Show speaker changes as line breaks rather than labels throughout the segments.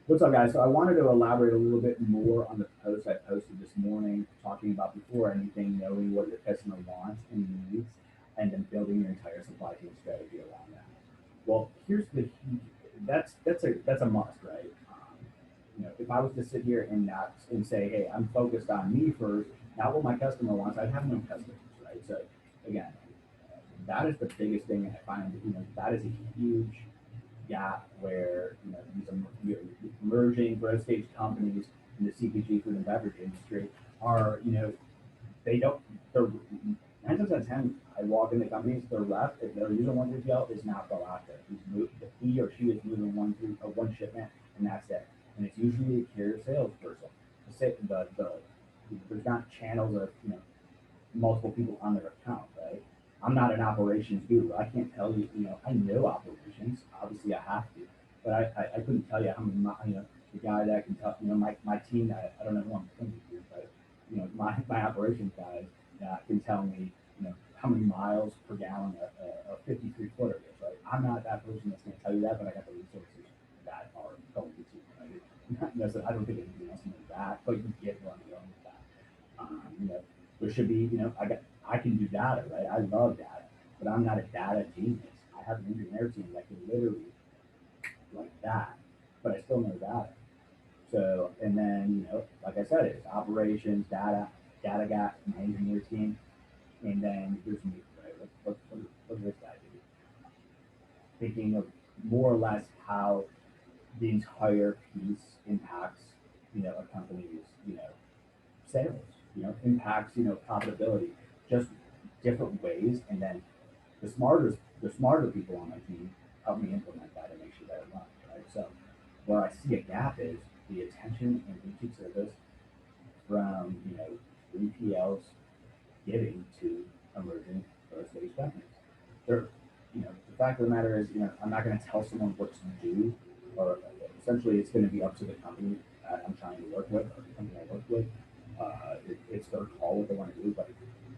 What's up, guys? So I wanted to elaborate a little bit more on the post I posted this morning, talking about before anything, knowing what your customer wants and needs, and then building your entire supply chain strategy around that. Well, here's the huge. That's a must, right? If I was to sit here and not and say, hey, I'm focused on me first, not what my customer wants, I'd have no customers, right? So again, that is the biggest thing I find. That is a huge gap where these emerging growth stage companies in the CPG food and beverage industry are they don't they're 9 times out of 10 I walk into companies, their rep, if they're using 1 3PL, is not proactive. He or she is moving one shipment, and that's it. And it's usually a carrier salesperson. There's not channels of multiple people on their account, right? I'm not an operations guru. I can't tell you, I know operations. Obviously, I have to, but I couldn't tell you how many, the guy that can tell, my team, I don't know who I'm thinking to, but, my operations guys that can tell me, how many miles per gallon a 53 footer is, right? I'm not that person that's going to tell you that, but I got the resources that are going to, right? Not necessarily, I don't think anything else knows that, but you get where I'm going with that. You know, there should be, I can do data, right? I love data, but I'm not a data genius. I have an engineer team that can literally like that, but I still know data. So, and then, like I said, it's operations, data gap, my engineer team, and then there's me, right? What does this guy do? Thinking of more or less how the entire piece impacts, a company's, sales, impacts, profitability, just different ways. And then the smarter people on my team help me implement that and make sure that it runs, right? So where I see a gap is the attention and repeat service from, 3PLs giving to emerging growth stage companies. They're, the fact of the matter is, I'm not going to tell someone what to do, or essentially it's going to be up to the company that I'm trying to work with, or the company I work with. It's their call what they want to do, but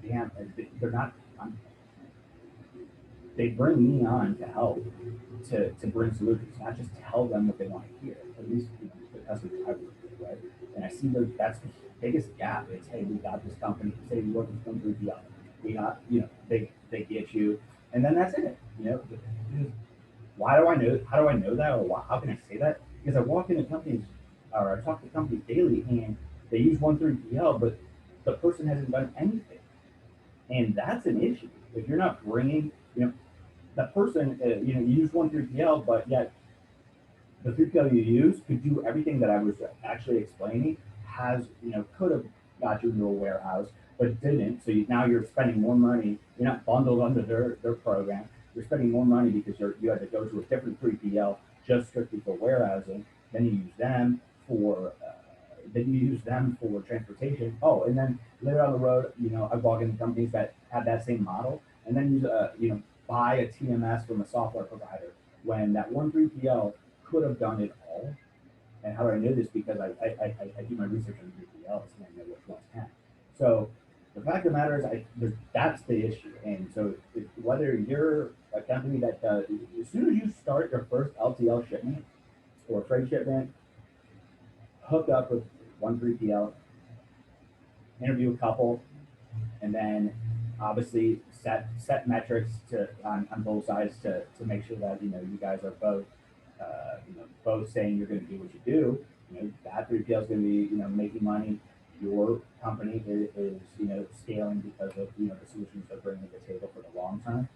damn, they're not. They bring me on to help to bring solutions, not just tell them what they want to hear. At least the customers I work with, right? And I see that's the biggest gap. It's hey, we got this company. Say we work with one group, yeah, we got they get you, and then that's it. Why do I know? How do I know that, or how can I say that? Because I walk into companies, or I talk to companies daily, and they use 1 3PL, but the person hasn't done anything, and that's an issue. If you're not bringing, that person, you use 1 3PL, but yet the 3PL you use could do everything that I was actually explaining. Could have got you into a warehouse, but didn't. So now you're spending more money. You're not bundled under their program. You're spending more money because you had to go to a different 3PL just strictly for warehousing. Then you use them for. Then you use them for transportation. Oh, and then later down the road, I walk into companies that have that same model, and then buy a TMS from a software provider when that 1 3PL could have done it all. And how do I know this? Because I do my research on 3PLs and I know which ones can. So the fact of the matter is, that's the issue. And so whether you're a company that does, as soon as you start your first LTL shipment or freight shipment, hook up with 1 3PL, interview a couple, and then obviously set metrics on both sides to make sure that you guys are both both saying you're going to do what you do. That 3PL is going to be making money. Your company is scaling because of the solutions they're bringing to the table for the long term,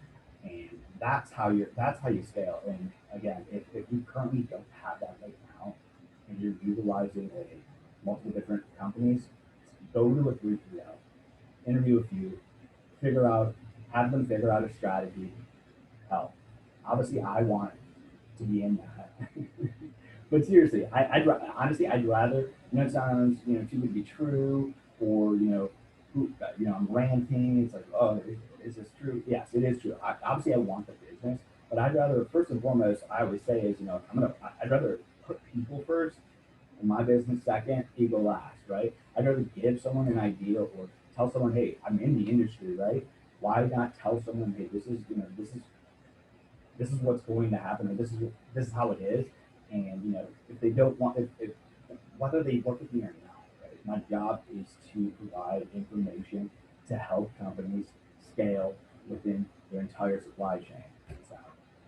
and that's how you scale. And again, if you currently don't have that right now, and you're utilizing multiple different companies, go to a 3PL, interview a few, figure out, have them figure out a strategy, help. Obviously, I want to be in that. But seriously, honestly, I'd rather, it sounds, too good to be true, or, I'm ranting. It's like, oh, is this true? Yes, it is true. Obviously, I want the business, but I'd rather, first and foremost, I always say is, I'd rather put people first in my business second, ego last, right? I'd rather give someone an idea or tell someone, hey, I'm in the industry, right? Why not tell someone, hey, this is what's going to happen, or this is how it is, And if they don't want, if whether they work with me or not, right? My job is to provide information to help companies scale within their entire supply chain. So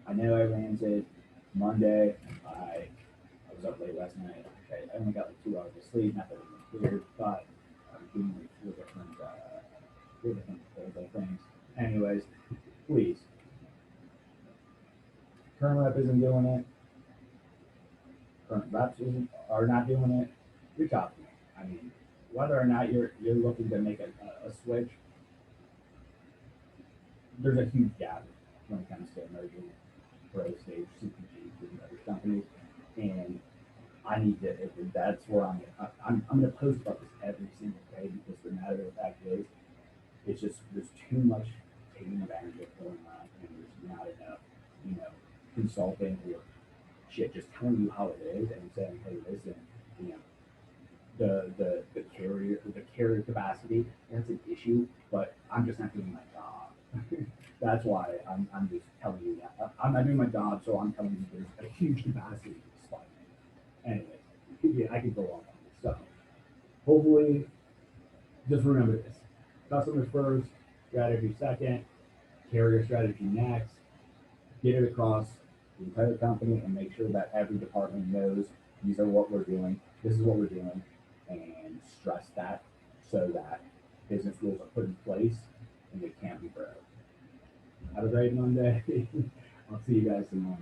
I know I landed Monday. I was up late last night. Okay, I only got like 2 hours of sleep. Not that it was clear, but I was doing like four different things. Anyways, please, current rep isn't doing it. Current reps are not doing it. Reach out to me. I mean, whether or not you're looking to make a switch, there's a huge gap when it comes to emerging growth stage CPG food and beverage companies, and I need to. That's where I'm going to post about this every single day because the matter of the fact is, it's just there's too much taking advantage of going on, and there's not enough, you know, consulting or shit just telling you how it is and saying, hey, listen, you know, the carrier capacity, that's an issue, but I'm just not doing my job. That's why I'm just telling you that. I'm not doing my job, so I'm telling you there's a huge capacity spike. Anyways, yeah, I could go on this. So hopefully, just remember this: customers first, strategy second, carrier strategy next. Get it across the entire company and make sure that every department knows these are what we're doing, this is what we're doing, and stress that so that business rules are put in place and they can't be broke. Have a great Monday. I'll see you guys tomorrow.